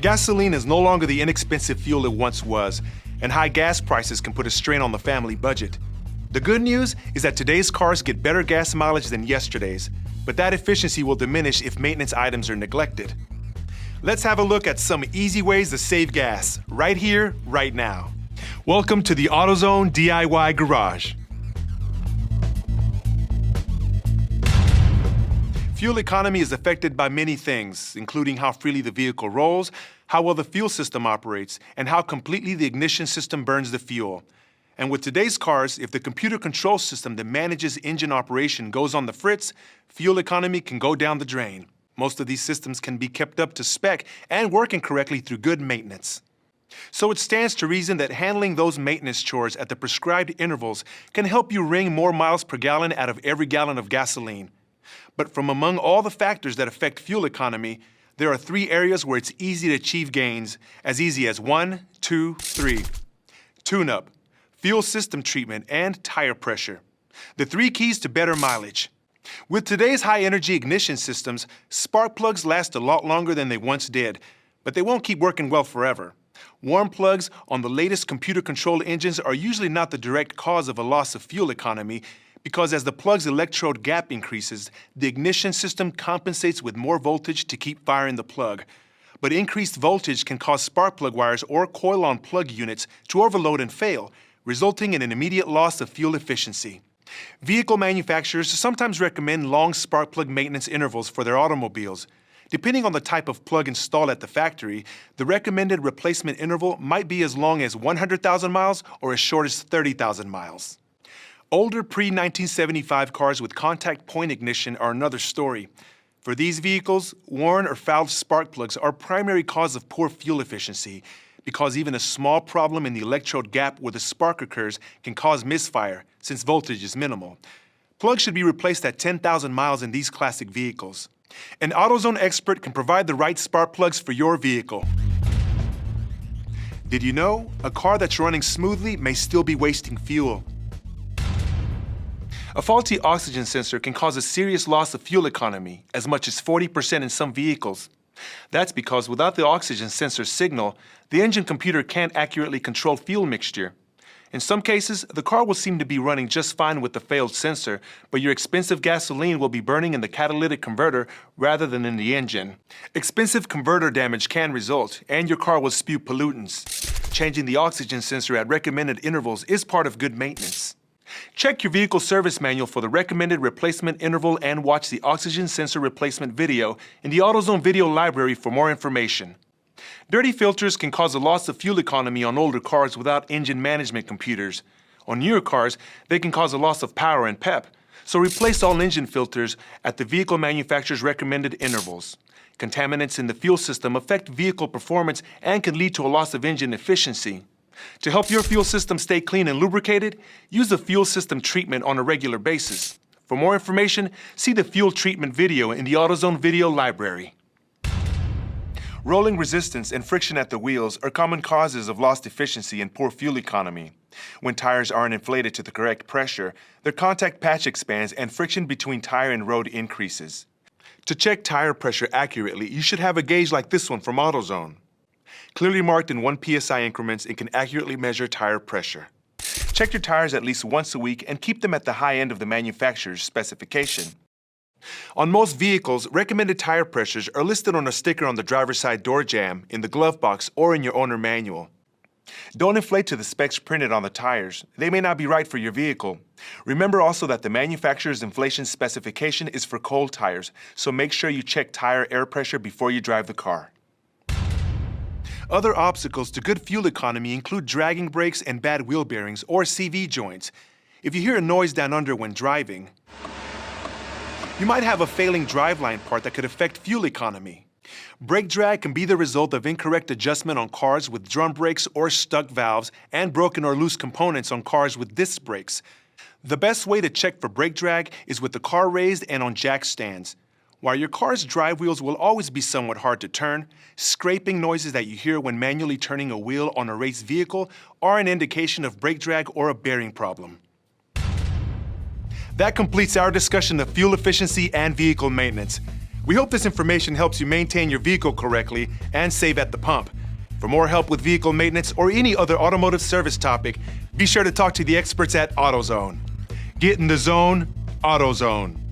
Gasoline is no longer the inexpensive fuel it once was, and high gas prices can put a strain on the family budget. The good news is that today's cars get better gas mileage than yesterday's, but that efficiency will diminish if maintenance items are neglected. Let's have a look at some easy ways to save gas, right here, right now. Welcome to the AutoZone DIY Garage. Fuel economy is affected by many things, including how freely the vehicle rolls, how well the fuel system operates, and how completely the ignition system burns the fuel. And with today's cars, if the computer control system that manages engine operation goes on the fritz, fuel economy can go down the drain. Most of these systems can be kept up to spec and working correctly through good maintenance. So it stands to reason that handling those maintenance chores at the prescribed intervals can help you wring more miles per gallon out of every gallon of gasoline. But from among all the factors that affect fuel economy, there are 3 areas where it's easy to achieve gains, as easy as 1, 2, 3. Tune-up, fuel system treatment, and tire pressure. The 3 keys to better mileage. With today's high-energy ignition systems, spark plugs last a lot longer than they once did, but they won't keep working well forever. Warm plugs on the latest computer-controlled engines are usually not the direct cause of a loss of fuel economy, because as the plug's electrode gap increases, the ignition system compensates with more voltage to keep firing the plug. But increased voltage can cause spark plug wires or coil-on plug units to overload and fail, resulting in an immediate loss of fuel efficiency. Vehicle manufacturers sometimes recommend long spark plug maintenance intervals for their automobiles. Depending on the type of plug installed at the factory, the recommended replacement interval might be as long as 100,000 miles or as short as 30,000 miles. Older pre-1975 cars with contact point ignition are another story. For these vehicles, worn or fouled spark plugs are a primary cause of poor fuel efficiency, because even a small problem in the electrode gap where the spark occurs can cause misfire, since voltage is minimal. Plugs should be replaced at 10,000 miles in these classic vehicles. An AutoZone expert can provide the right spark plugs for your vehicle. Did you know a car that's running smoothly may still be wasting fuel? A faulty oxygen sensor can cause a serious loss of fuel economy, as much as 40% in some vehicles. That's because without the oxygen sensor signal, the engine computer can't accurately control fuel mixture. In some cases, the car will seem to be running just fine with the failed sensor, but your expensive gasoline will be burning in the catalytic converter rather than in the engine. Expensive converter damage can result, and your car will spew pollutants. Changing the oxygen sensor at recommended intervals is part of good maintenance. Check your vehicle service manual for the recommended replacement interval and watch the oxygen sensor replacement video in the AutoZone video library for more information. Dirty filters can cause a loss of fuel economy on older cars without engine management computers. On newer cars, they can cause a loss of power and pep, so replace all engine filters at the vehicle manufacturer's recommended intervals. Contaminants in the fuel system affect vehicle performance and can lead to a loss of engine efficiency. To help your fuel system stay clean and lubricated, use the fuel system treatment on a regular basis. For more information, see the fuel treatment video in the AutoZone video library. Rolling resistance and friction at the wheels are common causes of lost efficiency and poor fuel economy. When tires aren't inflated to the correct pressure, their contact patch expands and friction between tire and road increases. To check tire pressure accurately, you should have a gauge like this one from AutoZone. Clearly marked in 1 psi increments, it can accurately measure tire pressure. Check your tires at least once a week and keep them at the high end of the manufacturer's specification. On most vehicles, recommended tire pressures are listed on a sticker on the driver's side door jamb, in the glove box, or in your owner manual. Don't inflate to the specs printed on the tires. They may not be right for your vehicle. Remember also that the manufacturer's inflation specification is for cold tires, so make sure you check tire air pressure before you drive the car. Other obstacles to good fuel economy include dragging brakes and bad wheel bearings or CV joints. If you hear a noise down under when driving, you might have a failing driveline part that could affect fuel economy. Brake drag can be the result of incorrect adjustment on cars with drum brakes or stuck valves and broken or loose components on cars with disc brakes. The best way to check for brake drag is with the car raised and on jack stands. While your car's drive wheels will always be somewhat hard to turn, scraping noises that you hear when manually turning a wheel on a race vehicle are an indication of brake drag or a bearing problem. That completes our discussion of fuel efficiency and vehicle maintenance. We hope this information helps you maintain your vehicle correctly and save at the pump. For more help with vehicle maintenance or any other automotive service topic, be sure to talk to the experts at AutoZone. Get in the zone, AutoZone.